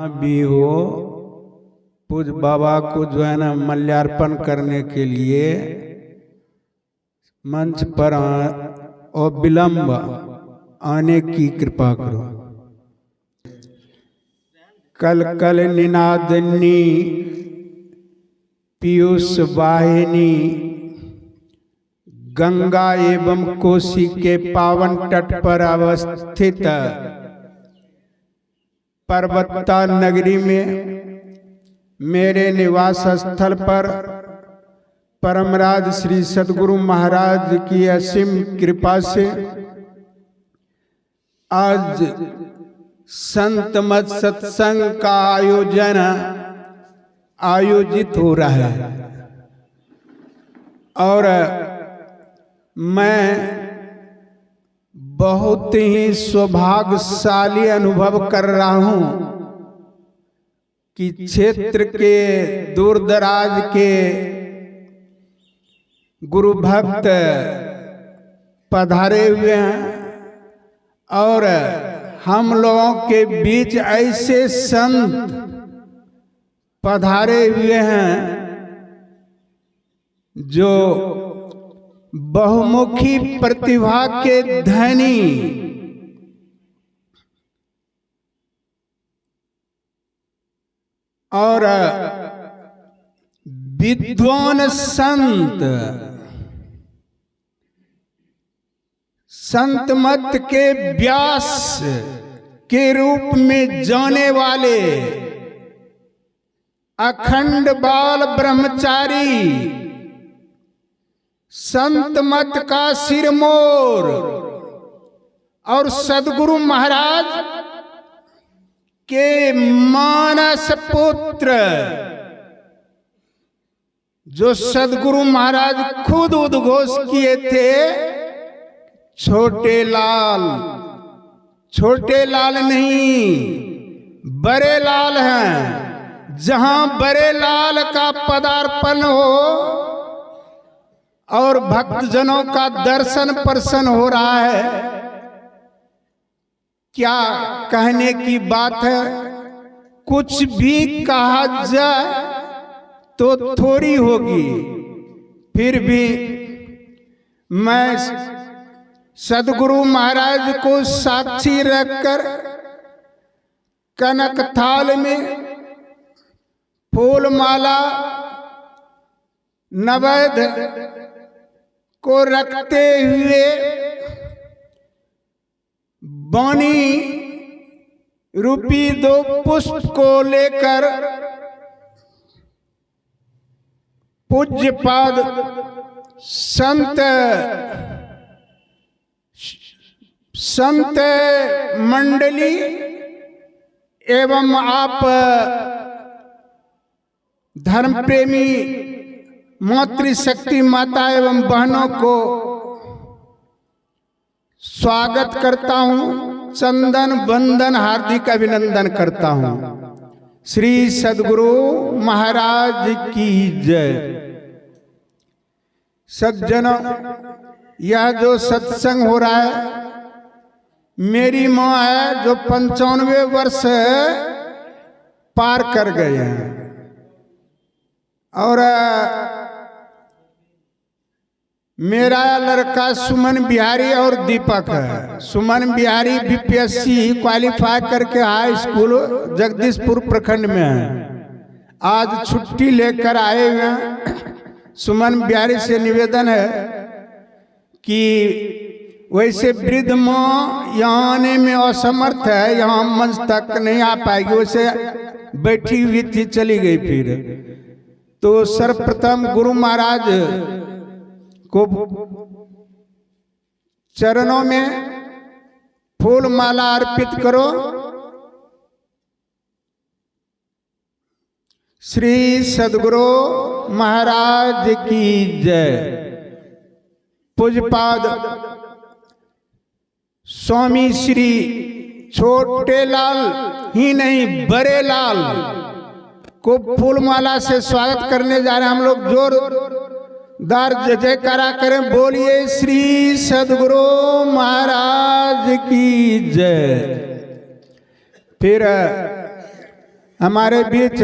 जहाँ भी हो पूज बाबा को जो है ना मल्यार्पण करने के लिए मंच पर अविलंब आने की कृपा करो। कल कल निनादनी पीयूष वाहिनी गंगा एवं कोसी के पावन तट पर अवस्थित पर्वता नगरी में मेरे निवास स्थल पर परमराज श्री सद्गुरु महाराज की असीम कृपा से आज संत मत सत्संग का आयोजन आयोजित हो रहा है और मैं बहुत ही सौभाग्यशाली अनुभव कर रहा हूं कि क्षेत्र के दूर दराज के गुरु भक्त पधारे हुए हैं और हम लोगों के बीच ऐसे संत पधारे हुए हैं जो बहुमुखी प्रतिभा के धनी और विद्वान संत मत के व्यास के रूप में जाने वाले अखंड बाल ब्रह्मचारी संत मत का सिरमौर और सद्गुरु महाराज के मानस पुत्र जो सद्गुरु महाराज खुद उद्घोष किए थे, छोटे लाल नहीं बड़े लाल हैं। जहां बड़े लाल का पदार्पण हो और भक्तजनों का दर्शन प्रसन्न हो रहा है, क्या कहने की बात है। कुछ भी कहा जाए तो थोड़ी होगी। फिर भी मैं सद्गुरु महाराज को साक्षी रखकर कनक थाल में फूल माला नैवेद्य को रखते हुए वाणी रूपी 2 पुष्प को लेकर पूज्यपाद संत मंडली एवं आप धर्म प्रेमी मातृशक्ति माता एवं बहनों को स्वागत करता हूं, चंदन वंदन हार्दिक अभिनंदन करता हूं। श्री सद्गुरु महाराज की जय। सज्जनों, यह जो सत्संग हो रहा है, मेरी माँ है जो 95 वर्ष पार कर गए हैं और मेरा लड़का सुमन बिहारी और दीपक है। सुमन बिहारी बीपीएससी क्वालिफाई करके हाई स्कूल जगदीशपुर प्रखंड में है। आज छुट्टी लेकर आए हुए हैं। सुमन बिहारी से निवेदन है कि वैसे वृद्ध माँ यहाँ आने में असमर्थ है, यहाँ मंच तक नहीं आ पाएगी, वैसे बैठी हुई थी, चली गई। फिर तो सर्वप्रथम गुरु महाराज को चरणों में फूल माला अर्पित करो। श्री सद्गुरु महाराज की जय। पूज्यपाद स्वामी श्री छोटे लाल ही नहीं बड़े लाल को फूल माला से स्वागत करने जा रहे हैं। हम लोग जोरदार जयकारा करें, बोलिए श्री सद्गुरु महाराज की जय। फिर हमारे बीच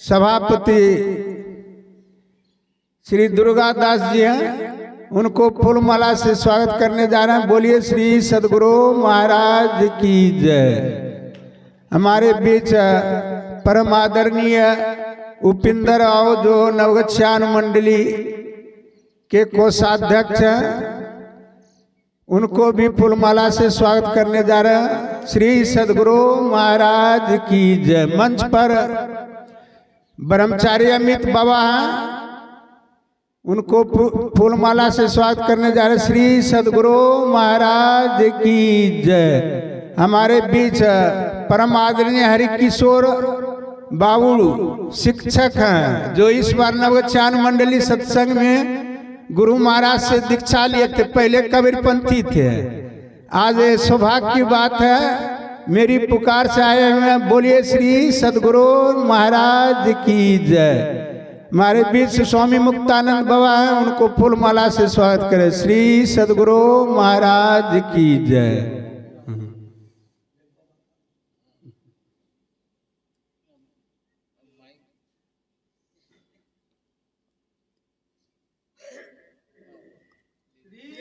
सभापति श्री दुर्गादास जी हैं, उनको फूलमाला से स्वागत करने जा रहे हैं। बोलिए श्री सदगुरु महाराज की जय। हमारे बीच परम आदरणीय उपिंदर आओ जो नवगछियान मंडली के कोषाध्यक्ष हैं, उनको भी फूलमाला से स्वागत करने जा रहे हैं। श्री सदगुरु महाराज की जय। मंच पर ब्रह्मचारी अमित बाबा हैं, उनको फूलमाला से स्वागत करने जा रहे हैं। श्री सदगुरु महाराज की जय। हमारे बीच परम आदरणीय हरिकिशोर बाबू शिक्षक हैं, जो इस बार नवगछियान मंडली सत्संग में गुरु महाराज से दीक्षा लिए थे। पहले कबीरपंथी थे। आज सौभाग्य की बात है, मेरी पुकार से आए हुए हैं। बोलिए श्री सदगुरु महाराज की जय। हमारे बीच स्वामी मुक्तानंद बाबा हैं, उनको फूलमाला से स्वागत करें। श्री सदगुरु महाराज की जय।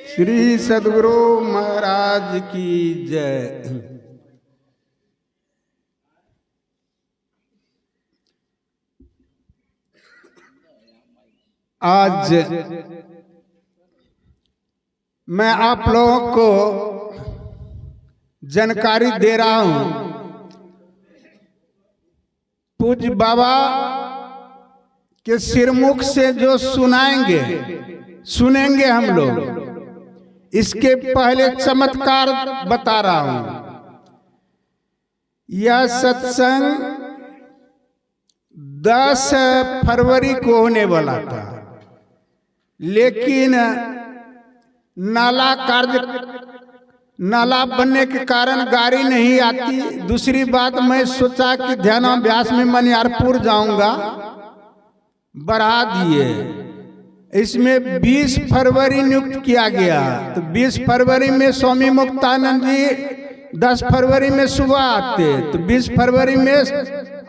श्री सदगुरु महाराज की जय। आज मैं आप लोगों को जानकारी दे रहा हूं, पूज्य बाबा के सिरमुख से जो सुनेंगे हम लोग। इसके पहले चमत्कार बता रहा हूं। यह सत्संग 10 फरवरी को होने वाला था, लेकिन नाला बनने के कारण गाड़ी नहीं आती। दूसरी बात, मैं सोचा कि ध्यानाभ्यास में मनियारपुर जाऊंगा, बढ़ा दिए। इसमें 20 फरवरी नियुक्त किया गया। तो 20 फरवरी में स्वामी मुक्तानंद जी 10 फरवरी में सुबह आते, तो 20 फरवरी में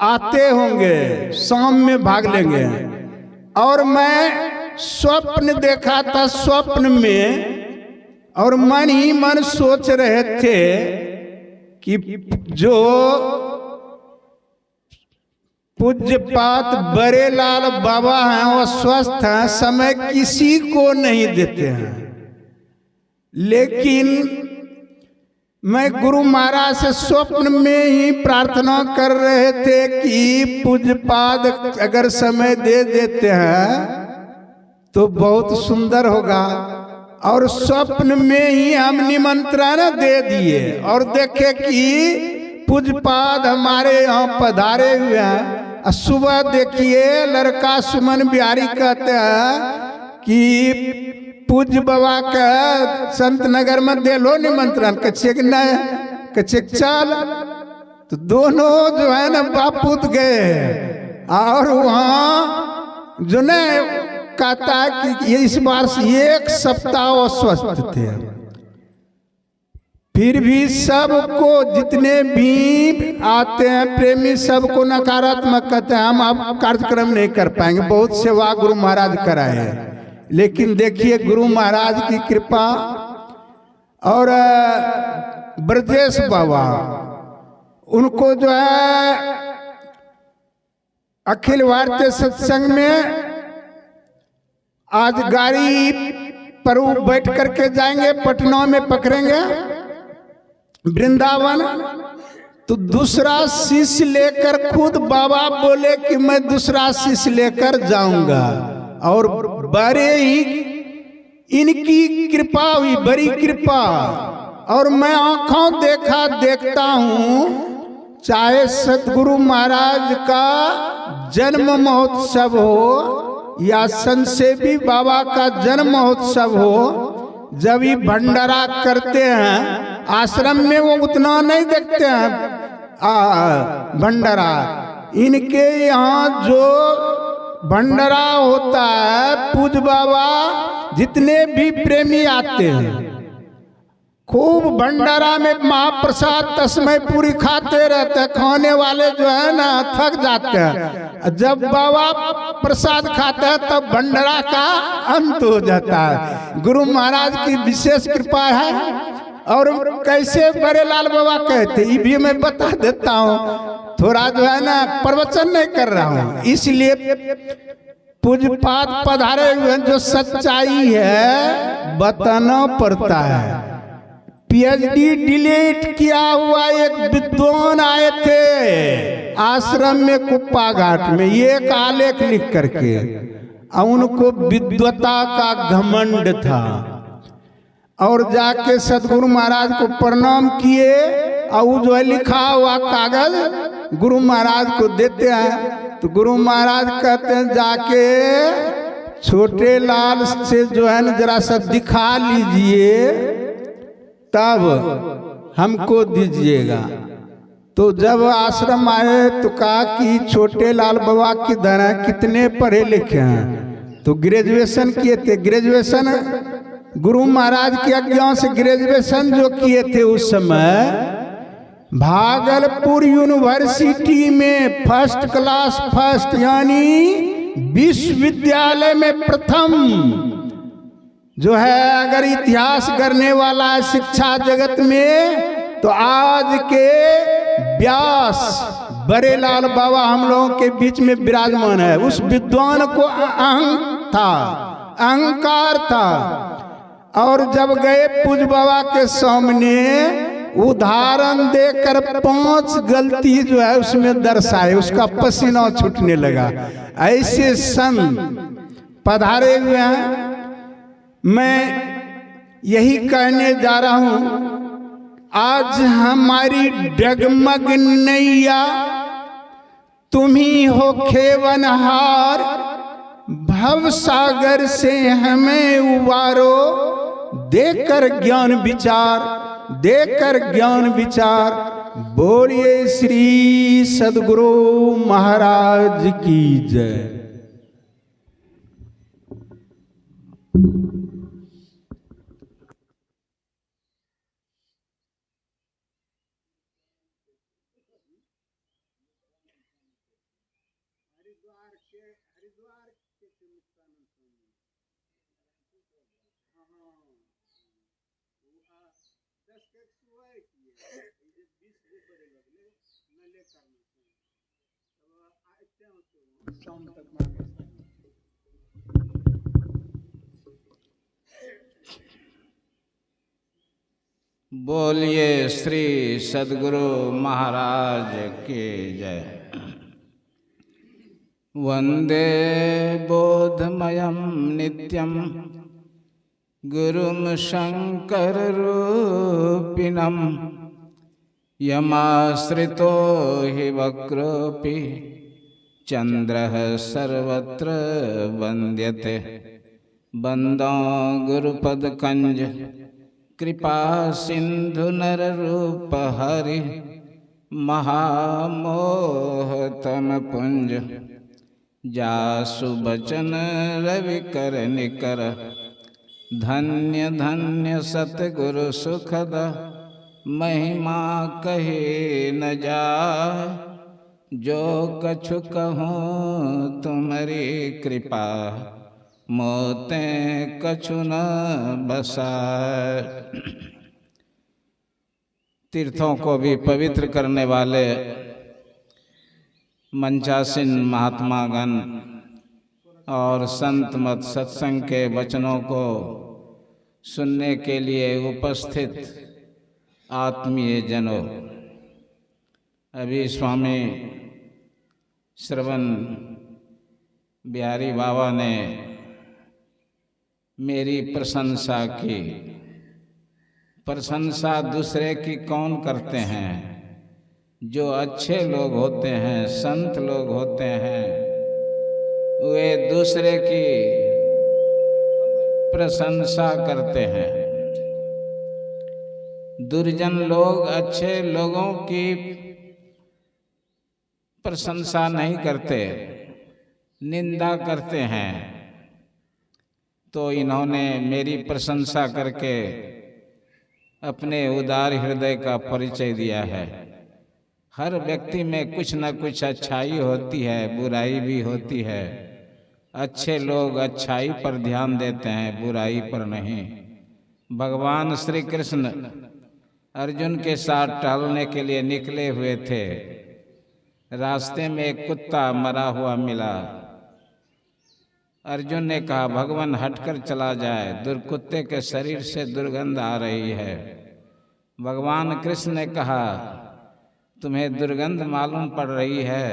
आते होंगे, शाम में भाग लेंगे। और मैं स्वप्न देखा था, स्वप्न में, और मन ही मन सोच रहे थे कि जो पूज्यपात बड़ेलाल बाबा हैं वो स्वस्थ हैं, समय किसी को नहीं देते हैं। लेकिन मैं गुरु महाराज से स्वप्न में ही प्रार्थना कर रहे थे कि पूज्यपाद अगर समय दे देते हैं तो बहुत सुंदर होगा। और स्वप्न में ही हम निमंत्रण दे दिए और देखे कि पूज्यपाद हमारे यहाँ पधारे हुए हैं। सुबह देखिए लड़का सुमन बिहारी कहते हैं कि पूज्य बाबा का संत नगर में दे लो निमंत्रण, कच्चे कच्चे चल। तो दोनों जो है ना बापूत गए, और वहाँ जो न कहता है कि ये इस बार से 1 सप्ताह अस्वस्थ थे। फिर भी सबको, जितने भी आते हैं प्रेमी, सबको नकारात्मक कहते हैं, हम अब कार्यक्रम नहीं कर पाएंगे। बहुत सेवा गुरु महाराज कराए हैं, लेकिन देखिए गुरु महाराज की कृपा। और ब्रजेश बाबा, उनको जो है अखिल भारतीय सत्संग में आज गाड़ी पर बैठ करके जाएंगे, पटना में पकड़ेंगे वृंदावन। तो दूसरा शिष्य लेकर खुद बाबा बोले कि मैं दूसरा शिष्य लेकर जाऊंगा। और बड़े ही इनकी कृपा हुई, बड़ी कृपा। और मैं आंखों देखता हूँ, चाहे सतगुरु महाराज का जन्म महोत्सव हो या संसेवी बाबा का जन्म महोत्सव हो, जब ये भंडारा करते हैं आश्रम में, वो उतना नहीं देखते हैं भंडारा। इनके यहाँ जो भंडारा होता है, पूज्य बाबा जितने भी प्रेमी आते हैं खूब भंडारा में महाप्रसाद तस्मै पूरी खाते रहते, खाने वाले जो है ना थक जाते हैं। जब बाबा प्रसाद खाते हैं तब भंडारा का अंत हो जाता है। गुरु महाराज की विशेष कृपा है। और कैसे बड़े लाल बाबा कहते ये भी मैं बता देता हूँ, थोड़ा जो है ना प्रवचन नहीं कर रहा हूँ, इसलिए पूजपात पधारे हुए जो सच्चाई है बताना पड़ता है। पीएचडी डिलीट किया हुआ एक विद्वान आए थे आश्रम में कुप्पा घाट में, ये एक आलेख लिख करके, उनको विद्वता का घमंड था। और जाके सदगुरु महाराज को प्रणाम किए और जो है लिखा हुआ कागज गुरु महाराज को देते हैं। तो गुरु महाराज कहते हैं जाके छोटे लाल से जो है ना जरा सा दिखा लीजिए तब हमको दीजिएगा। तो जब आश्रम आए तो कहा कि छोटे लाल बाबा की तरह कितने पढ़े लिखे हैं? तो ग्रेजुएशन किए थे। ग्रेजुएशन गुरु महाराज की आज्ञा से ग्रेजुएशन जो किए थे उस समय भागलपुर यूनिवर्सिटी में फर्स्ट क्लास फर्स्ट यानी विश्वविद्यालय में प्रथम जो है। अगर इतिहास करने वाला है शिक्षा जगत में तो आज के व्यास बड़े लाल बाबा हम लोगों के बीच में विराजमान है। उस विद्वान को अहंकार था, अहंकार था। और जब गए पूज बाबा के सामने उदाहरण देकर 5 गलती जो है उसमें दर्शाए, उसका पसीना छूटने लगा। ऐसे संत पधारे हुए हैं। मैं यही कहने जा रहा हूं, आज हमारी डगमग नैया तुम ही हो खेवनहार, भव सागर से हमें उबारो, देकर ज्ञान विचार, देकर ज्ञान विचार। बोलिए श्री सदगुरु महाराज की जय। बोलिए श्री सदगुरु महाराज की जय। वंदे बोधमयं नित्यं गुरुं शंकर रूपिणं, यमाश्रितो हि वक्रोऽपि चंद्रः सर्वत्र वन्द्यते। वंदो गुरुपदकंज कृपा सिंधु नर रूप हरि, महामोहतम पुंज जासु बचन रवि कर निकर। धन्य धन्य सतगुरु सुखद, महिमा कहे न जाय। जो कछु कहूँ तुम्हारी कृपा, मोते कछु न बसाए। तीर्थों को भी पवित्र करने वाले मंचासीन महात्मागण और संत मत सत्संग के वचनों को सुनने के लिए उपस्थित आत्मीय जनों, अभी स्वामी श्रवण बिहारी बाबा ने मेरी प्रशंसा की। प्रशंसा दूसरे की कौन करते हैं? जो अच्छे लोग होते हैं, संत लोग होते हैं, वे दूसरे की प्रशंसा करते हैं। दुर्जन लोग अच्छे लोगों की प्रशंसा नहीं करते, निंदा करते हैं। तो इन्होंने मेरी प्रशंसा करके अपने उदार हृदय का परिचय दिया है। हर व्यक्ति में कुछ न कुछ अच्छाई होती है, बुराई भी होती है। अच्छे लोग अच्छाई पर ध्यान देते हैं, बुराई पर नहीं। भगवान श्री कृष्ण अर्जुन के साथ टहलने के लिए निकले हुए थे। रास्ते में एक कुत्ता मरा हुआ मिला। अर्जुन ने कहा, भगवान हटकर चला जाए, कुत्ते के शरीर से दुर्गंध आ रही है। भगवान कृष्ण ने कहा, तुम्हें दुर्गंध मालूम पड़ रही है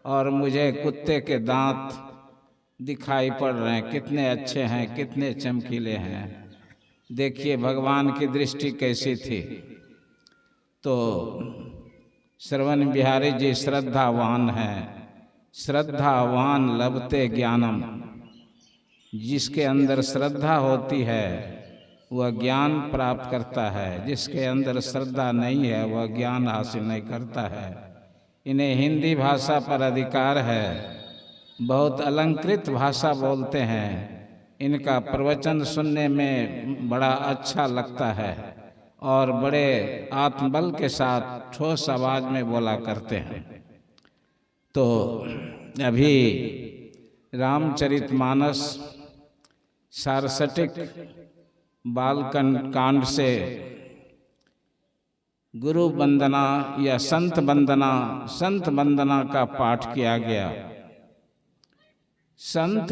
और मुझे कुत्ते के दांत दिखाई पड़ रहे हैं, कितने अच्छे हैं, कितने चमकीले हैं। देखिए भगवान की दृष्टि कैसी थी। तो श्रवण बिहारी जी श्रद्धावान हैं। श्रद्धावान लभते ज्ञानम। जिसके अंदर श्रद्धा होती है वह ज्ञान प्राप्त करता है, जिसके अंदर श्रद्धा नहीं है वह ज्ञान हासिल नहीं करता है। इन्हें हिंदी भाषा पर अधिकार है, बहुत अलंकृत भाषा बोलते हैं। इनका प्रवचन सुनने में बड़ा अच्छा लगता है और बड़े आत्मबल के साथ ठोस आवाज में बोला करते हैं। तो अभी रामचरितमानस सारस्वतिक बालकांड से गुरु वंदना या संत वंदना का पाठ किया गया। संत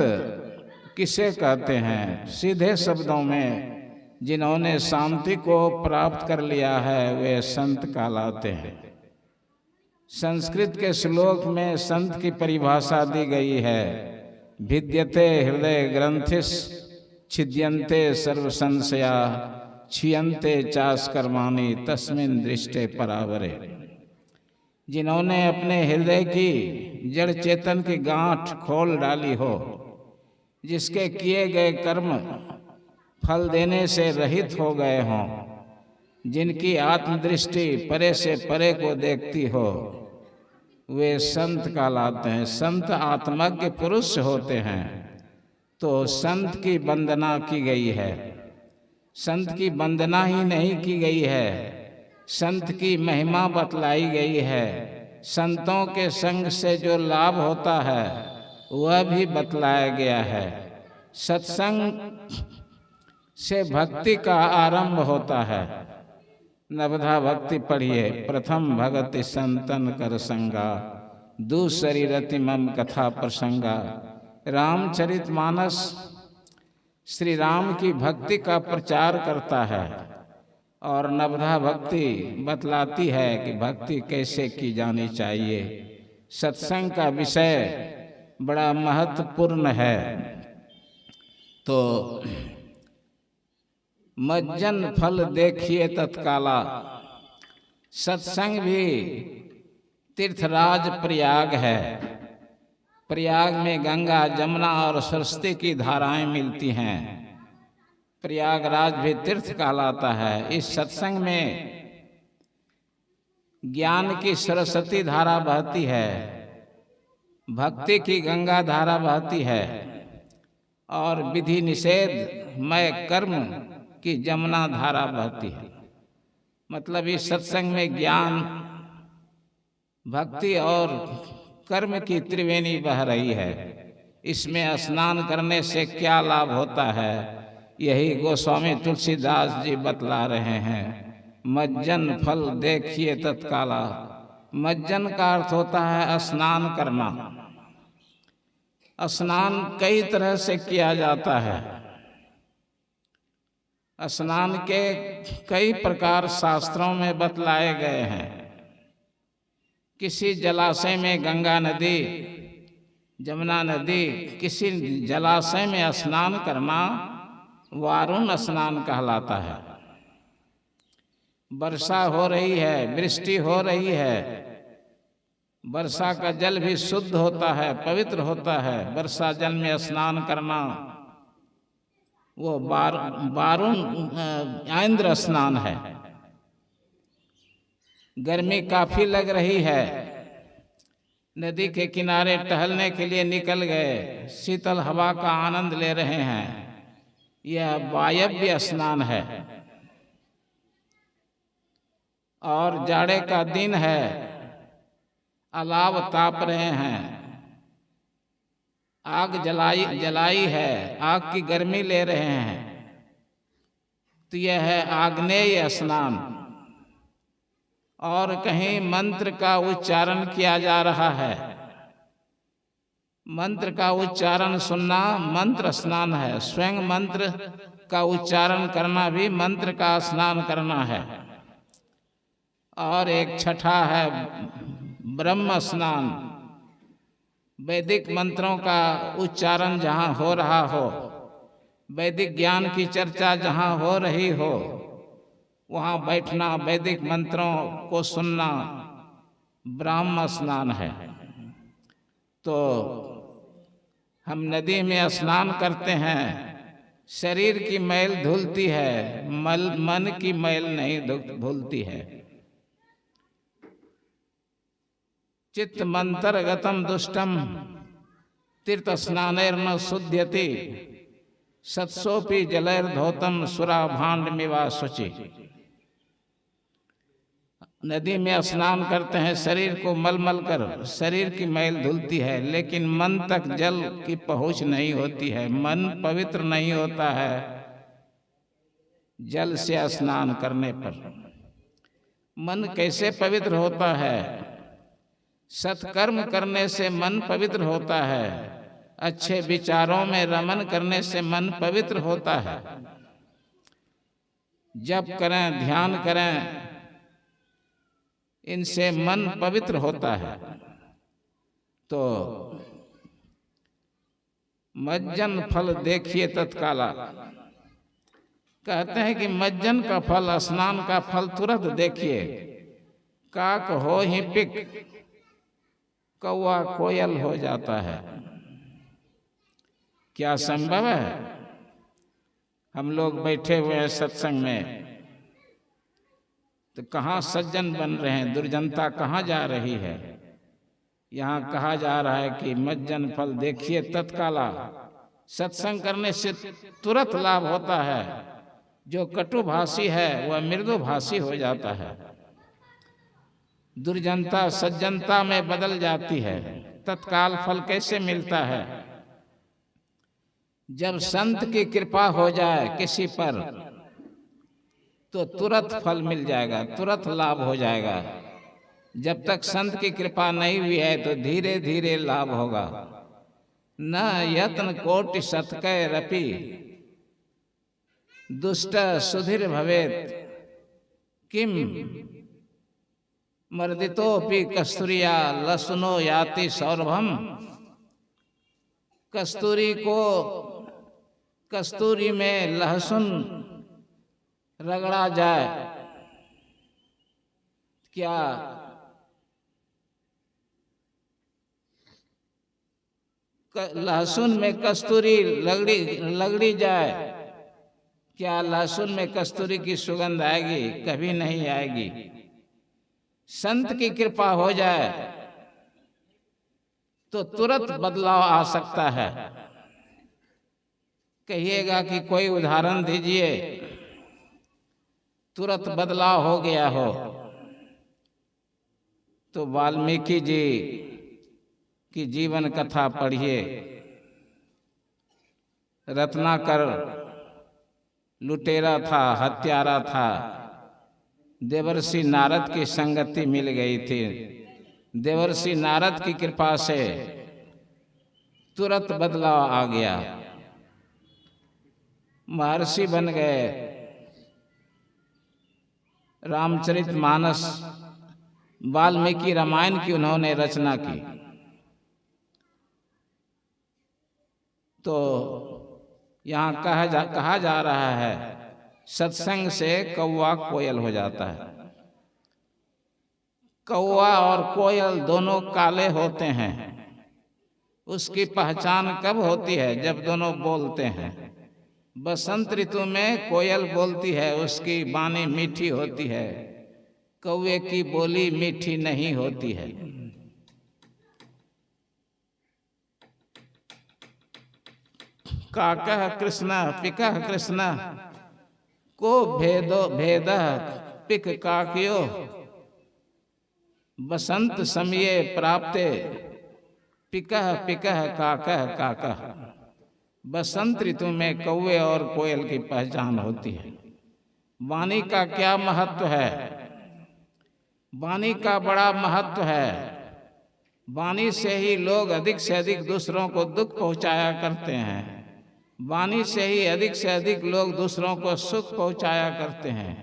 किसे कहते हैं? सीधे शब्दों में जिन्होंने शांति को प्राप्त कर लिया है वे संत कहलाते हैं। संस्कृत के श्लोक में संत की परिभाषा दी गई है, भिद्यते हृदय ग्रंथिस छिद्यन्ते सर्व संशया क्षीयन्ते चास्कर्माणि तस्मिन् दृष्टे परावरे। जिन्होंने अपने हृदय की जड़ चेतन की गांठ खोल डाली हो, जिसके किए गए कर्म फल देने से रहित हो गए हों, जिनकी आत्मदृष्टि परे से परे को देखती हो, वे संत कहलाते हैं। संत आत्मज्ञ पुरुष होते हैं। तो संत की वंदना की गई है। संत की वंदना ही नहीं की गई है, संत की महिमा बतलाई गई है। संतों के संग से जो लाभ होता है वह भी बतलाया गया है। सत्संग से भक्ति का आरंभ होता है। नवधा भक्ति पढ़िए। प्रथम भगति संतन कर संगा, दूसरी रति मम कथा प्रसंगा। रामचरितमानस श्री राम की भक्ति का प्रचार करता है और नवधा भक्ति बतलाती है कि भक्ति कैसे की जानी चाहिए। सत्संग का विषय बड़ा महत्वपूर्ण है। तो मज्जन फल देखिए तत्काला। सत्संग भी तीर्थराज प्रयाग है। प्रयाग में गंगा, जमुना और सरस्वती की धाराएं मिलती हैं। प्रयागराज भी तीर्थ कहलाता है। इस सत्संग में ज्ञान की सरस्वती धारा बहती है, भक्ति की गंगा धारा बहती है और विधि निषेध मय कर्म की जमुना धारा बहती है। मतलब इस सत्संग में ज्ञान, भक्ति और कर्म की त्रिवेणी बह रही है। इसमें स्नान करने से क्या लाभ होता है, यही गोस्वामी तुलसीदास जी बतला रहे हैं। मज्जन फल देखिए तत्काला। मज्जन का अर्थ होता है स्नान करना। स्नान कई तरह से किया जाता है। स्नान के कई प्रकार शास्त्रों में बतलाए गए हैं। किसी जलाशय में गंगा नदी, जमुना नदी, किसी जलाशय में स्नान करना वारुण स्नान कहलाता है। वर्षा हो रही है, वृष्टि हो रही है, वर्षा का जल भी शुद्ध होता है, पवित्र होता है। वर्षा जल में स्नान करना वो वारुण इंद्र स्नान है। गर्मी काफी लग रही है, नदी के किनारे टहलने के लिए निकल गए, शीतल हवा का आनंद ले रहे हैं, यह वायव्य स्नान है। और जाड़े का दिन है, अलाव ताप रहे हैं, आग जलाई है, आग की गर्मी ले रहे हैं, तो यह है आग्नेय स्नान। और कहीं मंत्र का उच्चारण किया जा रहा है, मंत्र का उच्चारण सुनना मंत्र स्नान है, स्वयं मंत्र का उच्चारण करना भी मंत्र का स्नान करना है। और एक छठा है ब्रह्म स्नान, वैदिक मंत्रों का उच्चारण जहाँ हो रहा हो, वैदिक ज्ञान की चर्चा जहाँ हो रही हो, वहाँ बैठना, वैदिक मंत्रों को सुनना ब्रह्म स्नान है। तो हम नदी में स्नान करते हैं, शरीर की मैल धुलती है, मन की मैल नहीं धुलती है। चित्त मंतरगतम दुष्टम तीर्थ स्नानैर्न शुध्यति सत्सोपि जलैर्धौतम सुरा भांड मिवा शुचि। नदी में स्नान करते हैं, शरीर को मलमल कर शरीर की मैल धुलती है, लेकिन मन तक जल की पहुंच नहीं होती है, मन पवित्र नहीं होता है जल से स्नान करने पर। मन कैसे पवित्र होता है? सत्कर्म करने से मन पवित्र होता है, अच्छे विचारों में रमन करने से मन पवित्र होता है। जप करें, ध्यान करें, इनसे मन पवित्र होता है। तो मज्जन फल देखिए तत्काला, कहते हैं कि मज्जन का फल, स्नान का फल तुरंत देखिए। काक हो ही पिक, कौवा कोयल हो जाता है। क्या संभव है? हम लोग बैठे हुए हैं सत्संग में, तो कहाँ सज्जन बन रहे हैं, दुर्जनता कहाँ जा रही है। यहाँ कहा जा रहा है कि मज्जन फल देखिए तत्काला। सत्संग करने से तुरंत लाभ होता है। जो कटुभाषी है वह मृदुभाषी हो जाता है, दुर्जनता सज्जनता में बदल जाती है। तत्काल फल कैसे मिलता है? जब संत की कृपा हो जाए किसी पर तो तुरंत फल मिल जाएगा, तुरंत लाभ हो जाएगा। जब तक संत की कृपा नहीं हुई है तो धीरे धीरे लाभ होगा। न यत्न कोटि सत्कय रपि दुष्ट सुधीर भवेत किम मर्दितोपि कस्तूरिया लसुनो याति सौरभम। कस्तूरी में लहसुन रगड़ा जाए, क्या लहसुन में कस्तूरी लगड़ी जाए, क्या लहसुन में कस्तूरी की सुगंध आएगी? कभी नहीं आएगी। संत की कृपा हो जाए तो तुरंत बदलाव आ सकता है। कहिएगा कि कोई उदाहरण दीजिए, तुरंत बदलाव हो गया हो, तो वाल्मीकि जी की जीवन कथा पढ़िए। रत्नाकर लुटेरा था, हत्यारा था, देवर्षि नारद की संगति मिल गई थी। देवर्षि नारद की कृपा से तुरंत बदलाव आ गया, महर्षि बन गए। रामचरितमानस, वाल्मीकि रामायण की उन्होंने रचना की। तो यहाँ कहा जा रहा है सत्संग से कौवा कोयल हो जाता है। कौवा और कोयल दोनों काले होते हैं। उसकी पहचान कब होती है? जब दोनों बोलते हैं। बसंत ऋतु में कोयल बोलती है, उसकी वाणी मीठी होती है। कौवे की बोली मीठी नहीं होती है। काकः कृष्ण पिकः कृष्ण को भेदः पिक काकियो बसंत समये प्राप्ते पिकह पिकह काकह काकह। बसंत ऋतु में कौवे और कोयल की पहचान होती है। वाणी का क्या महत्व है? वाणी का बड़ा महत्व है। वाणी से ही लोग अधिक से अधिक दूसरों को दुख पहुंचाया करते हैं। वाणी से ही अधिक से अधिक लोग दूसरों को सुख पहुंचाया करते हैं।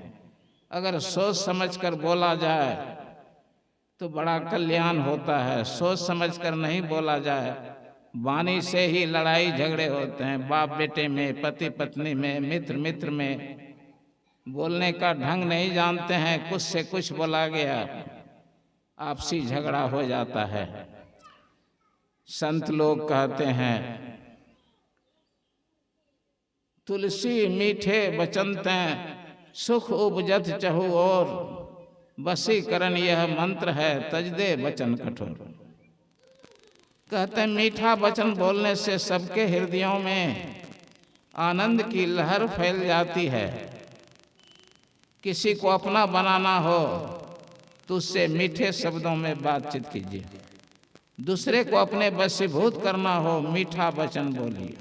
अगर सोच समझकर बोला जाए तो बड़ा कल्याण होता है। सोच समझकर नहीं बोला जाए, वाणी से ही लड़ाई झगड़े होते हैं। बाप बेटे में, पति पत्नी में, मित्र मित्र में। बोलने का ढंग नहीं जानते हैं, कुछ से कुछ बोला गया, आपसी झगड़ा हो जाता है। संत लोग कहते हैं, तुलसी मीठे बचन तैं सुख उपजत चहु और, वशीकरण यह मंत्र है तज दे वचन कठोर। कहते हैं मीठा वचन बोलने से सबके हृदयों में आनंद की लहर फैल जाती है। किसी को अपना बनाना हो तो उससे मीठे शब्दों में बातचीत कीजिए। दूसरे को अपने वशीभूत करना हो, मीठा वचन बोलिए।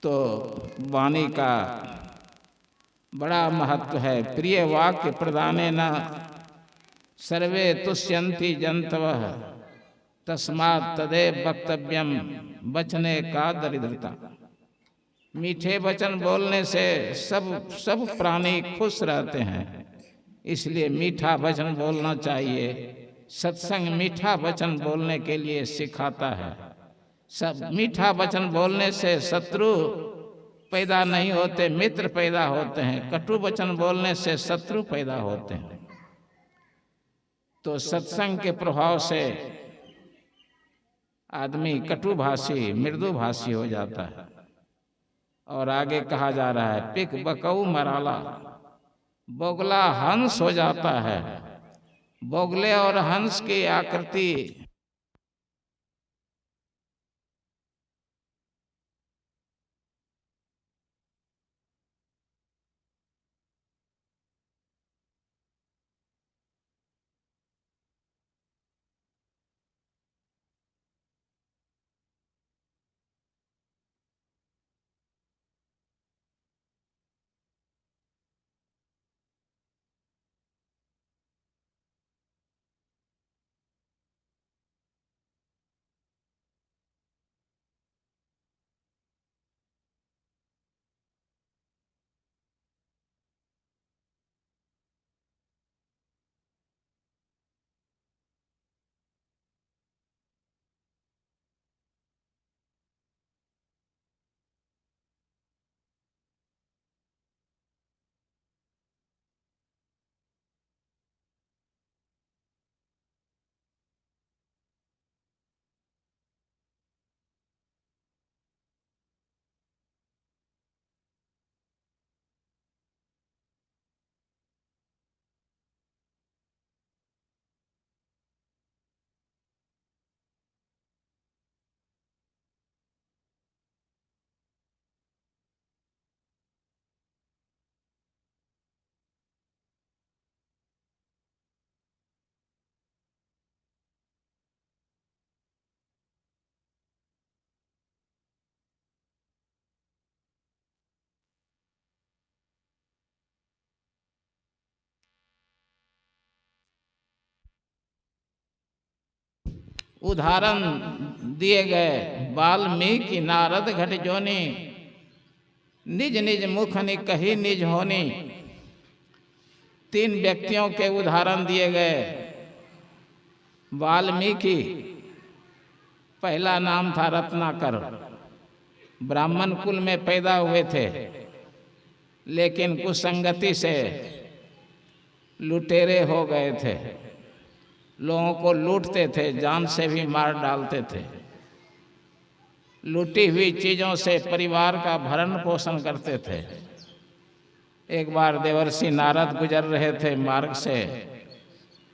तो वाणी का बड़ा महत्व है। प्रिय वाक्य प्रदाने न सर्वे तुष्यन्ति जंतवः, तस्मात् तदेव वक्तव्यम वचने का दरिद्रता। मीठे वचन बोलने से सब प्राणी खुश रहते हैं, इसलिए मीठा वचन बोलना चाहिए। सत्संग मीठा वचन बोलने के लिए सिखाता है। सब मीठा वचन बोलने से शत्रु पैदा नहीं होते, मित्र पैदा होते हैं। कटु वचन बोलने से शत्रु पैदा होते हैं। तो सत्संग के प्रभाव से आदमी कटुभाषी, मृदुभाषी हो जाता है। और आगे कहा जा रहा है, पिक बकऊ मराला, बोगला हंस हो जाता है। बोगले और हंस की आकृति उदाहरण दिए गए। वाल्मीकि नारद घट जोनी, निज निज मुख नि कही निज होनी। 3 व्यक्तियों के उदाहरण दिए गए। वाल्मीकि, पहला नाम था रत्नाकर, ब्राह्मण कुल में पैदा हुए थे, लेकिन कुसंगति से लुटेरे हो गए थे। लोगों को लूटते थे, जान से भी मार डालते थे। लूटी हुई चीज़ों से परिवार का भरण पोषण करते थे। एक बार देवर्षि नारद गुजर रहे थे मार्ग से,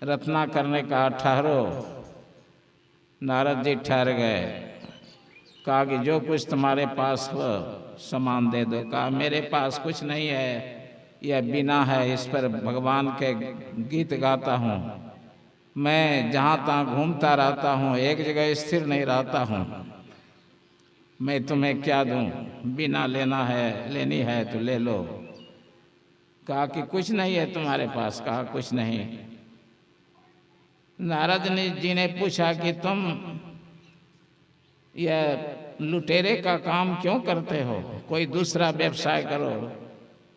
रत्नाकर ने कहा ठहरो। नारद जी ठहर गए। कहा कि जो कुछ तुम्हारे पास हो सामान दे दो। कहा मेरे पास कुछ नहीं है, यह बीना है, इस पर भगवान के गीत गाता हूँ। मैं जहाँ तहाँ घूमता रहता हूँ, एक जगह स्थिर नहीं रहता हूँ। मैं तुम्हें क्या दूँ? बीना लेनी है तो ले लो। कहा कि कुछ नहीं है तुम्हारे पास? कहा कुछ नहीं। नारद जी ने पूछा कि तुम यह लुटेरे का काम क्यों करते हो? कोई दूसरा व्यवसाय करो।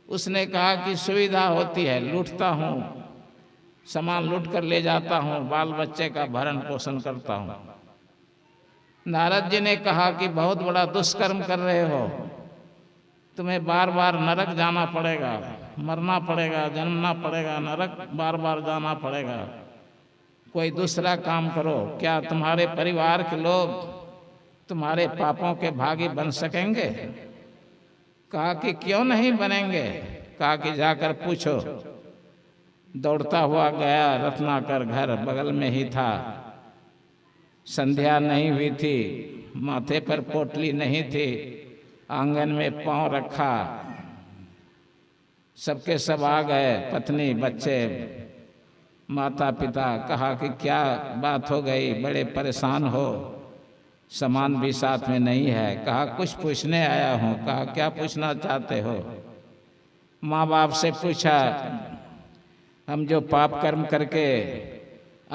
उसने कहा कि सुविधा होती है, लूटता हूँ, सामान लूट कर ले जाता हूँ, बाल बच्चे का भरण पोषण करता हूँ। नारद जी ने कहा कि बहुत बड़ा दुष्कर्म कर रहे हो, तुम्हें बार बार नरक जाना पड़ेगा, मरना पड़ेगा, जन्मना पड़ेगा, नरक बार बार जाना पड़ेगा। कोई दूसरा काम करो। क्या तुम्हारे परिवार के लोग तुम्हारे पापों के भागी बन सकेंगे? कहा कि क्यों नहीं बनेंगे? कहा कि जाकर पूछो। दौड़ता हुआ गया रत्नाकर, घर बगल में ही था। संध्या नहीं हुई थी, माथे पर पोटली नहीं थी, आंगन में पांव रखा। सबके सब आ गए, पत्नी, बच्चे, माता पिता। कहा कि क्या बात हो गई, बड़े परेशान हो, सामान भी साथ में नहीं है। कहा कुछ पूछने आया हूँ। कहा क्या पूछना चाहते हो? माँ बाप से पूछा, हम जो पाप कर्म करके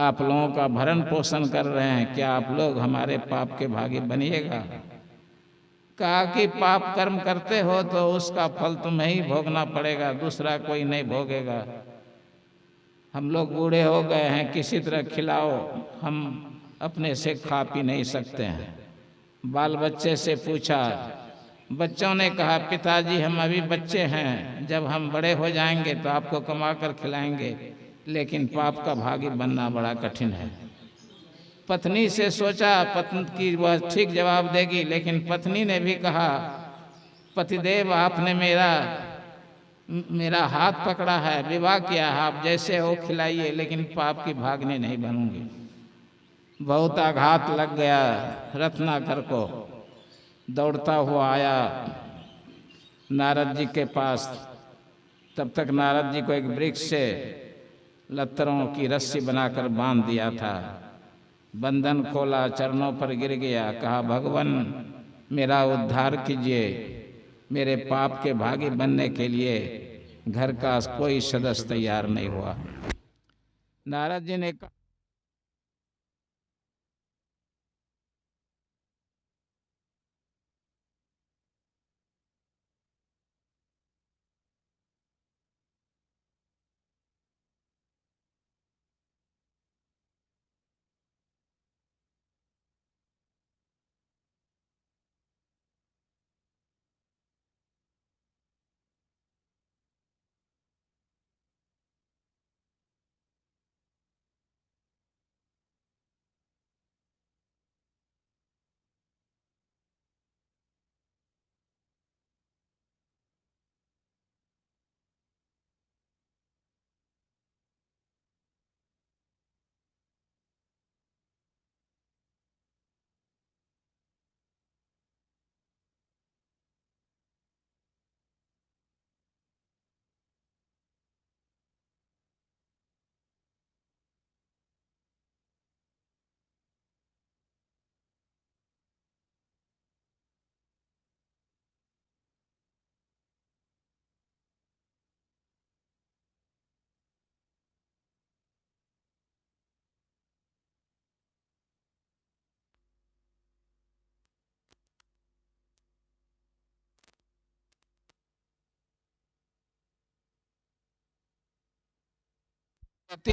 आप लोगों का भरण पोषण कर रहे हैं, क्या आप लोग हमारे पाप के भागी बनिएगा? कहा कि पाप कर्म करते हो तो उसका फल तुम्हें ही भोगना पड़ेगा, दूसरा कोई नहीं भोगेगा। हम लोग बूढ़े हो गए हैं, किसी तरह खिलाओ, हम अपने से खा पी नहीं सकते हैं। बाल बच्चे से पूछा। बच्चों ने कहा पिताजी हम अभी बच्चे हैं, जब हम बड़े हो जाएंगे तो आपको कमा कर खिलाएंगे, लेकिन पाप का भागी बनना बड़ा कठिन है। पत्नी से सोचा पत्नी की वह ठीक जवाब देगी, लेकिन पत्नी ने भी कहा पतिदेव आपने मेरा हाथ पकड़ा है, विवाह किया है, आप जैसे हो खिलाइए, लेकिन पाप की भागने नहीं बनूंगी। बहुत आघात लग गया रत्नाकर को। दौड़ता हुआ आया नारद जी के पास। तब तक नारद जी को एक वृक्ष से लत्तरों की रस्सी बनाकर बांध दिया था। बंधन खोला, चरणों पर गिर गया, कहा भगवान मेरा उद्धार कीजिए। मेरे पाप के भागी बनने के लिए घर का कोई सदस्य तैयार नहीं हुआ। नारद जी ने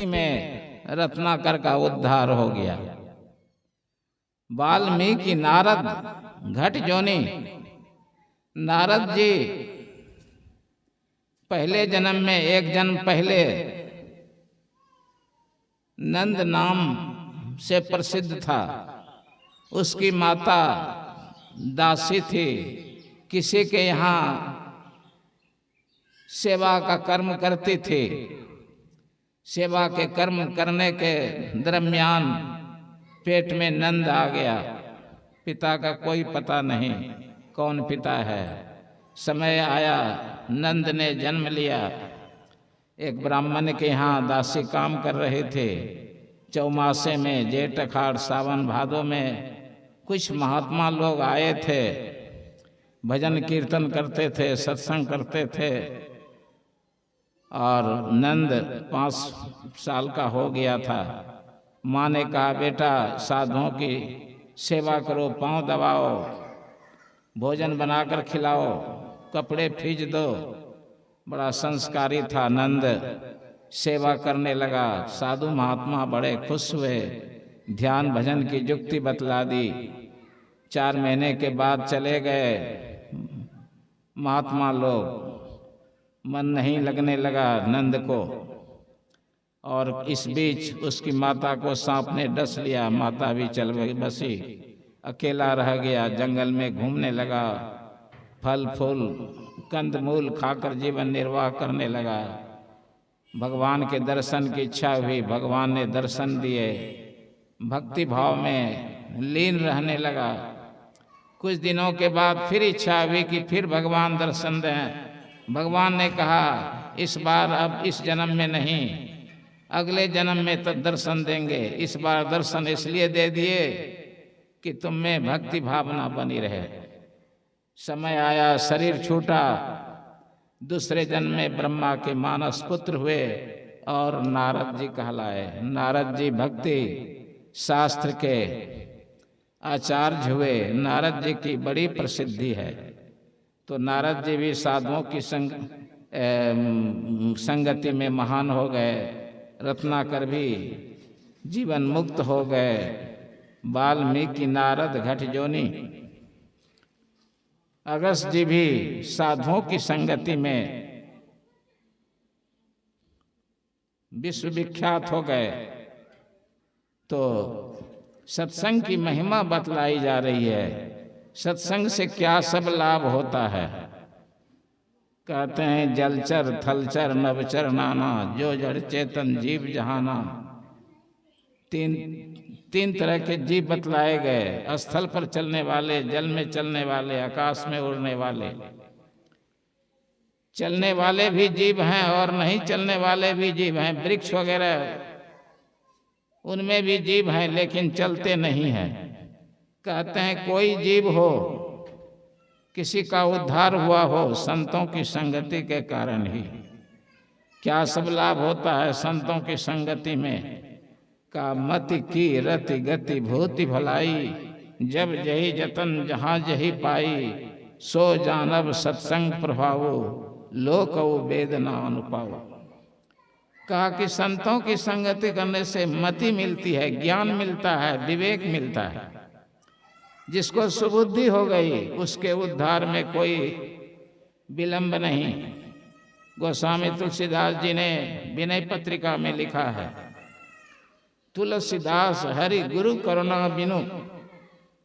में रत्नाकर का उद्धार हो गया। वाल्मीकि नारद घट जोनी। नारद जी पहले जन्म में, एक जन्म पहले, नंद नाम से प्रसिद्ध था। उसकी माता दासी थी, किसी के यहाँ सेवा का कर्म करती थी। सेवा के कर्म करने के दरमियान पेट में नंद आ गया। पिता का कोई पता नहीं कौन पिता है। समय आया, नंद ने जन्म लिया। एक ब्राह्मण के यहाँ दासी काम कर रहे थे। चौमासे में, जेठ अखाड़ सावन भादों में कुछ महात्मा लोग आए थे, भजन कीर्तन करते थे, सत्संग करते थे। और नंद 5 साल का हो गया था। माँ ने कहा, बेटा साधुओं की सेवा करो, पांव दबाओ, भोजन बनाकर खिलाओ, कपड़े फींच दो। बड़ा संस्कारी था नंद, सेवा करने लगा। साधु महात्मा बड़े खुश हुए, ध्यान भजन की युक्ति बतला दी। 4 महीने के बाद चले गए महात्मा लोग। मन नहीं लगने लगा नंद को, और इस बीच उसकी माता को सांप ने डस लिया। माता भी चल बसी, अकेला रह गया, जंगल में घूमने लगा, फल फूल कंदमूल खाकर जीवन निर्वाह करने लगा। भगवान के दर्शन की इच्छा हुई, भगवान ने दर्शन दिए, भक्ति भाव में लीन रहने लगा। कुछ दिनों के बाद फिर इच्छा हुई कि फिर भगवान दर्शन दें। भगवान ने कहा, इस बार अब इस जन्म में नहीं, अगले जन्म में तो दर्शन देंगे। इस बार दर्शन इसलिए दे दिए कि तुम में भक्ति भावना बनी रहे। समय आया, शरीर छूटा, दूसरे जन्म में ब्रह्मा के मानस पुत्र हुए और नारद जी कहलाए। नारद जी भक्ति शास्त्र के आचार्य हुए। नारद जी की बड़ी प्रसिद्धि है। तो नारद जी भी साधुओं की संगति में महान हो गए। रत्नाकर भी जीवन मुक्त हो गए। वाल्मीकि नारद घट जोनी। अगस्त जी भी साधुओं की संगति में विश्व विख्यात हो गए। तो सत्संग की महिमा बतलाई जा रही है। सत्संग से क्या सब लाभ होता है। कहते हैं, जलचर थलचर नवचर नाना, जो जड़ चेतन जीव जहाना। तीन तरह के जीव बतलाए गए। स्थल पर चलने वाले, जल में चलने वाले, आकाश में उड़ने वाले। चलने वाले भी जीव हैं और नहीं चलने वाले भी जीव हैं। वृक्ष वगैरह उनमें भी जीव हैं, लेकिन चलते नहीं हैं। कहते हैं, कोई जीव हो, किसी का उद्धार हुआ हो संतों की संगति के कारण ही। क्या सब लाभ होता है संतों की संगति में। का मति की रति गति भूति भलाई, जब जही जतन जहाँ जही पाई, सो जानब सत्संग प्रभावो, लोक वेदना अनुपाव। कहा कि संतों की संगति करने से मति मिलती है, ज्ञान मिलता है, विवेक मिलता है। जिसको सुबुद्धि हो गई उसके उद्धार में कोई विलंब नहीं। गोस्वामी तुलसीदास जी ने विनय पत्रिका में लिखा है, तुलसीदास हरि गुरु करुणा बिनु,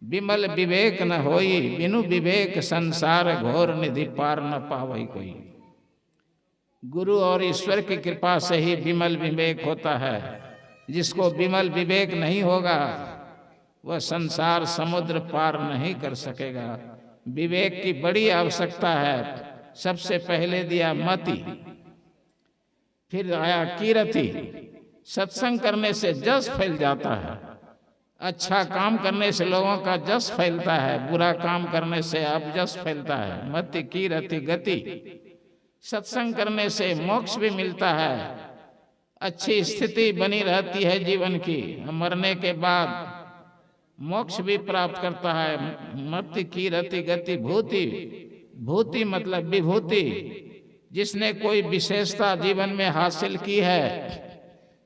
विमल विवेक न होई, बिनु विवेक संसार घोर निधि पार न पावई कोई। गुरु और ईश्वर की कृपा से ही विमल विवेक होता है। जिसको विमल विवेक नहीं होगा वह संसार समुद्र पार नहीं कर सकेगा। विवेक की बड़ी आवश्यकता है। सबसे पहले दिया मति, फिर आया कीरति। सत्संग करने से जस फैल जाता है। अच्छा काम करने से लोगों का जस फैलता है, बुरा काम करने से अपजस फैलता है। मति कीरति गति। सत्संग करने से मोक्ष भी मिलता है, अच्छी स्थिति बनी रहती है जीवन की। मरने के बाद मोक्ष भी प्राप्त करता है। मति कीरति गति भूति। भूति मतलब विभूति। जिसने कोई विशेषता जीवन में हासिल की है,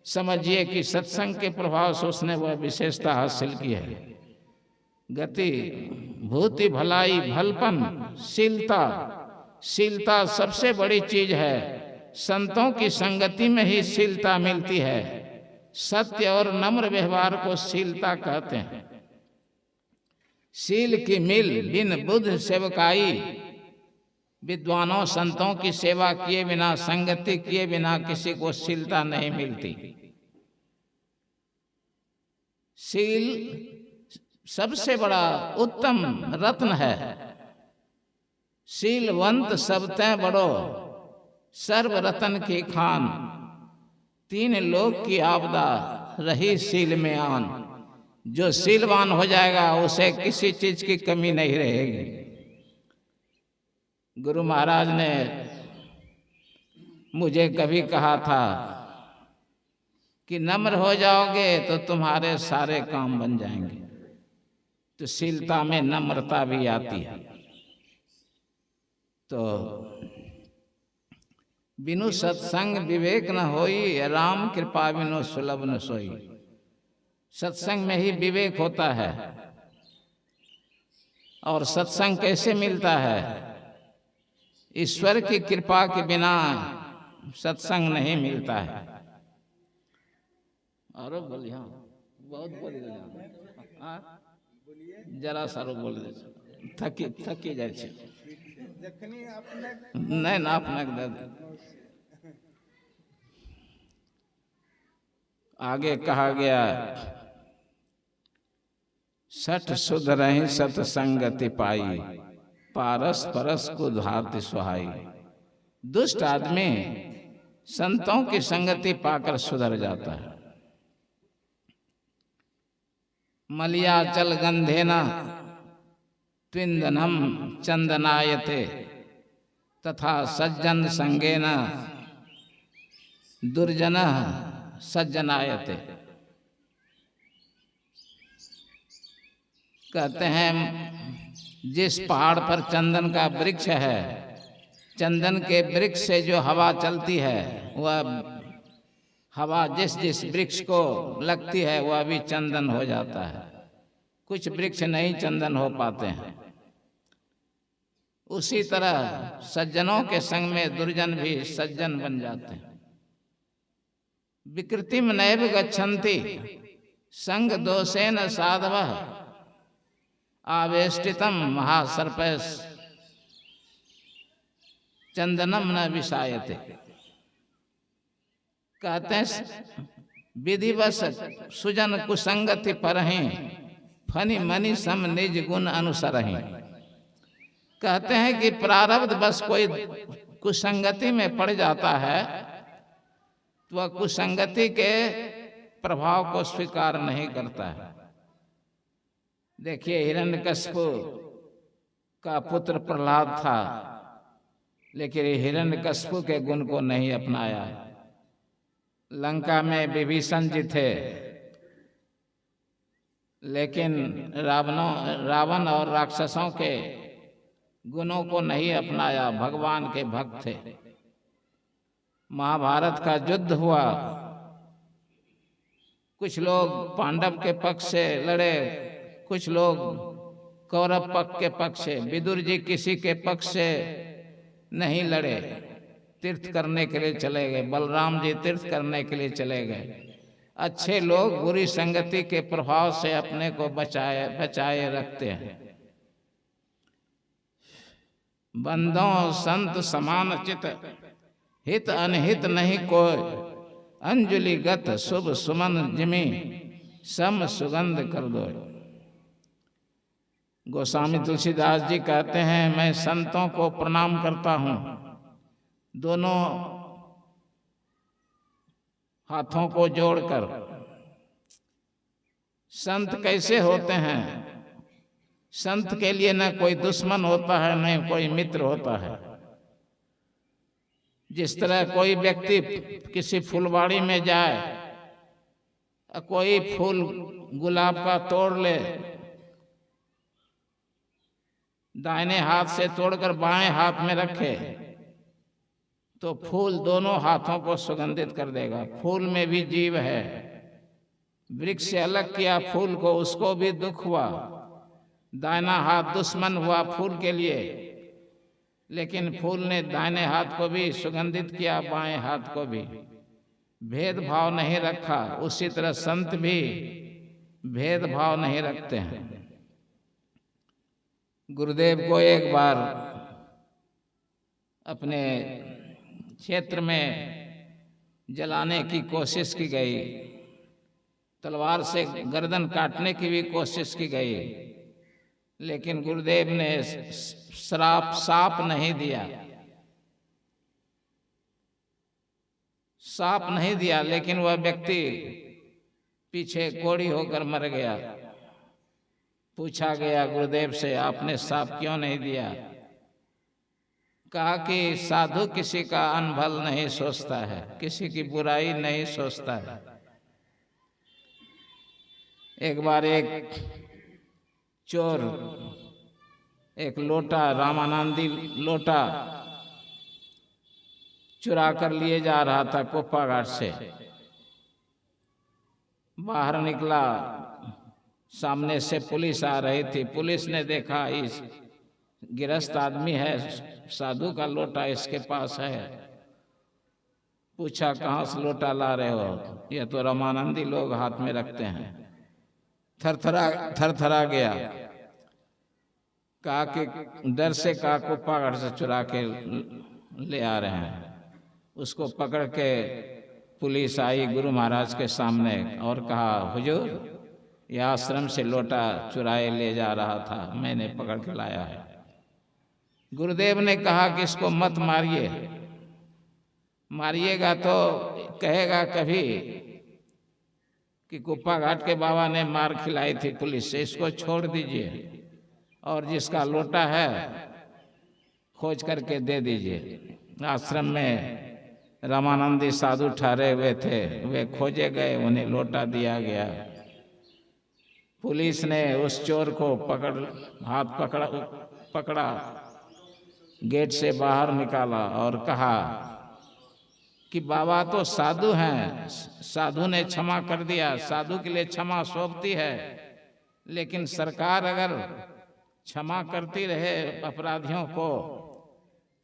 समझिए कि सत्संग के प्रभाव से उसने वह विशेषता हासिल की है। गति भूति भलाई भलपन शीलता। शीलता सबसे बड़ी चीज है। संतों की संगति में ही शीलता मिलती है। सत्य और नम्र व्यवहार को शीलता कहते हैं। शील की मिल बिन बुद्ध सेवकाई। विद्वानों संतों की सेवा किए बिना, संगति किए बिना किसी को शीलता नहीं मिलती। शील सबसे बड़ा उत्तम रत्न है। शीलवंत सबते बड़ो, सर्व रतन की खान, तीन लोक की आपदा रही सील में आन। जो सीलवान हो जाएगा उसे किसी चीज की कमी नहीं रहेगी। गुरु महाराज ने मुझे कभी कहा था कि नम्र हो जाओगे तो तुम्हारे सारे काम बन जाएंगे। तो शीलता में नम्रता भी आती है। तो बिनु सत्संग विवेक न होई, राम कृपा बिनु सुलभ न सोई। सत्संग में ही विवेक होता है। और सत्संग कैसे मिलता है? ईश्वर की कृपा के बिना सत्संग नहीं मिलता है। और बोलिए, बहुत बोलिए, जरा सारो बोल दे, थकी जाए छे। नहीं ना अपने दे दे। आगे कहा गया, सठ सुध रही सतसंगति पाई, पारस परस को धाति सुहाई। दुष्ट आदमी संतों की संगति पाकर सुधर जाता है। मलियाचल गंधेना त्विंदनम चंदनायते, तथा सज्जन संगेना दुर्जन सज्जनायते। कहते हैं जिस पहाड़ पर चंदन का वृक्ष है, चंदन के वृक्ष से जो हवा चलती है, वह हवा जिस जिस वृक्ष को लगती है वह भी चंदन हो जाता है। कुछ वृक्ष नहीं चंदन हो पाते हैं। उसी तरह सज्जनों के संग में दुर्जन भी सज्जन बन जाते हैं। विकृतिम नैव गच्छन्ति संग दोषेन साधवः, आवेष्टितम महासर्पैः चंदनम न विषायते। कहते हैं विधिवश सुजन कुसंगति परहि, फनि मनि सम निज गुण अनुसरहि। कहते हैं कि प्रारब्ध बस कोई कुसंगति में पड़ जाता है तो वह कुसंगति के प्रभाव को स्वीकार नहीं करता है। देखिए, हिरण्यकश्यप का पुत्र प्रहलाद था, लेकिन हिरण्यकश्यप के गुण को नहीं अपनाया। लंका में विभीषण जी थे, लेकिन रावण और राक्षसों के गुणों को नहीं अपनाया, भगवान के भक्त थे। महाभारत का युद्ध हुआ, कुछ लोग पांडव के पक्ष से लड़े, कुछ लोग कौरव पक्ष के पक्ष से। विदुर जी किसी के पक्ष से नहीं लड़े, तीर्थ करने के लिए चले गए। बलराम जी तीर्थ करने के लिए चले गए। अच्छे लोग बुरी संगति के प्रभाव से अपने को बचाए रखते हैं। बंदों संत समान चित, हित अनहित नहीं कोई। अंजलि गत शुभ सुमन जिमी, सम सुगंध कर दो। गोस्वामी तुलसीदास जी कहते हैं, मैं संतों को प्रणाम करता हूँ, दोनों हाथों को जोड़कर। संत कैसे होते हैं? संत के लिए न कोई दुश्मन होता है, न कोई मित्र होता है। जिस तरह कोई व्यक्ति किसी फुलवाड़ी में जाए, कोई फूल गुलाब का तोड़ ले, दाहिने हाथ से तोड़कर बाएं हाथ में रखे तो फूल दोनों हाथों को सुगंधित कर देगा। फूल में भी जीव है। वृक्ष से अलग किया फूल को, उसको भी दुख हुआ। दाहिना हाथ दुश्मन हुआ फूल के लिए, लेकिन फूल ने दाहिने हाथ को भी सुगंधित किया, बाएं हाथ को भी। भेदभाव नहीं रखा। उसी तरह संत भी भेदभाव नहीं रखते हैं। गुरुदेव को एक बार अपने क्षेत्र में जलाने की कोशिश की गई, तलवार से गर्दन काटने की भी कोशिश की गई, लेकिन गुरुदेव ने श्राप साप नहीं दिया। साप नहीं दिया, लेकिन वह व्यक्ति पीछे कोड़ी होकर मर गया। पूछा गया गुरुदेव से, आपने साप क्यों नहीं दिया? कहा कि साधु किसी का अनभल नहीं सोचता है, किसी की बुराई नहीं सोचता है। एक बार एक चोर एक लोटा, रामानंदी लोटा चुरा कर लिए जा रहा था कोप्पा घाट से। बाहर निकला, सामने से पुलिस आ रही थी। पुलिस ने देखा इस गिरस्त आदमी है, साधु का लोटा इसके पास है। पूछा कहाँ से लोटा ला रहे हो? ये तो रामानंदी लोग हाथ में रखते हैं। थरथरा गया। कहा कि डर से कहा कोप्पा घाट से चुरा के ले आ रहे हैं। उसको पकड़ के पुलिस आई गुरु महाराज के सामने और कहा, हुजूर, यह आश्रम से लोटा चुराए ले जा रहा था, मैंने पकड़ के लाया है। गुरुदेव ने कहा कि इसको मत मारिए, मारिएगा तो कहेगा कभी कि कुप्पा घाट के बाबा ने मार खिलाई थी पुलिस से। इसको छोड़ दीजिए और जिसका लोटा है खोज करके दे दीजिए। आश्रम में रामानंदी साधु ठहरे हुए थे, वे खोजे गए, उन्हें लोटा दिया गया। पुलिस ने उस चोर को पकड़ा, गेट से बाहर निकाला और कहा कि बाबा तो साधु हैं, साधु ने क्षमा कर दिया, साधु के लिए क्षमा सौंपती है, लेकिन सरकार अगर क्षमा करती रहे अपराधियों को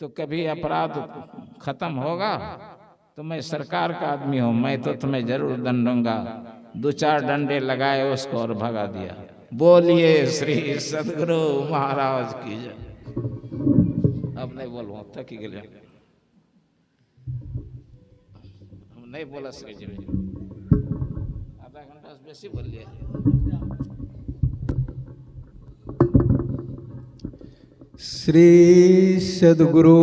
तो कभी अपराध खत्म होगा? तो मैं सरकार का आदमी हूं, मैं तो तुम्हें जरूर दंड दूंगा। 2-4 डंडे लगाए उसको और भगा दिया। बोलिए श्री सदगुरु महाराज की जय। अब नहीं बोलूं, तक ही गया नहीं बोला श्री जी, आधा घंटा से बेसी बोल लिया। श्री सदगुरु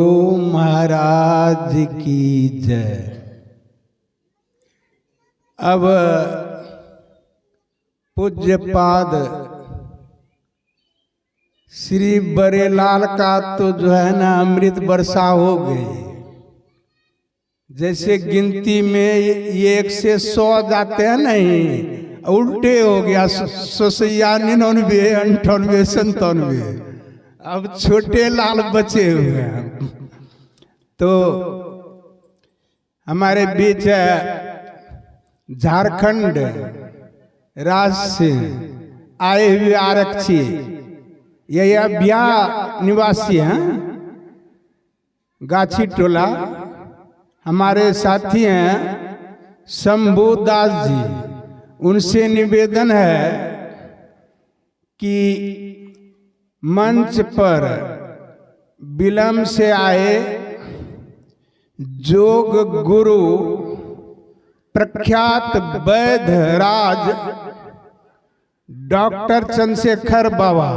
महाराज की जय। अब पूज्यपाद श्री बरेलाल का तो जो है ना अमृत वर्षा हो गई। जैसे गिनती में 1 से 100 जाते हैं, नहीं उल्टे हो गया। 99, 98, 97। अब छोटे लाल बचे हुए हैं। तो हमारे बीच झारखंड राज्य से आए हुए आरक्षी, ये बिहार निवासी हैं, गाछी टोला, हमारे साथी हैं शंभू दास जी। उनसे निवेदन है कि मंच पर विलंब से आए जोग गुरु प्रख्यात वैद्य राज डॉक्टर चंद्रशेखर बाबा,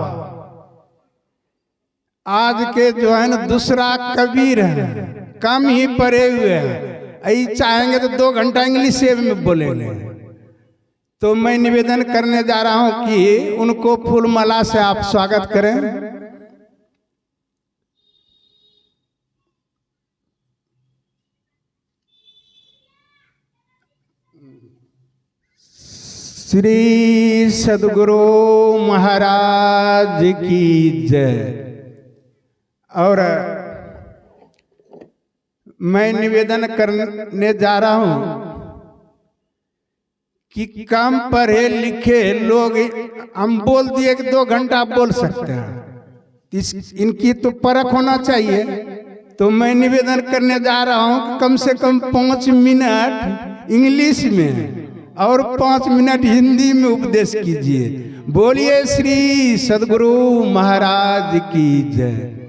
आज के जो है ना दूसरा कबीर है, कम ही पढ़े हुए हैं। ऐ चाहेंगे तो 2 घंटा इंग्लिश में बोलेंगे। तो मैं निवेदन करने जा रहा हूं कि उनको फूल माला से आप स्वागत करें। श्री सदगुरु महाराज की जय। और मैं निवेदन करने जा रहा हूं कि कम पढ़े लिखे लोग, हम बोल दिए कि 2 घंटा बोल सकते हैं, इनकी तो परख होना चाहिए। तो मैं निवेदन करने जा रहा हूं कि कम से कम 5 मिनट इंग्लिश में और 5 मिनट हिंदी में उपदेश कीजिए। बोलिए श्री सदगुरु महाराज की जय।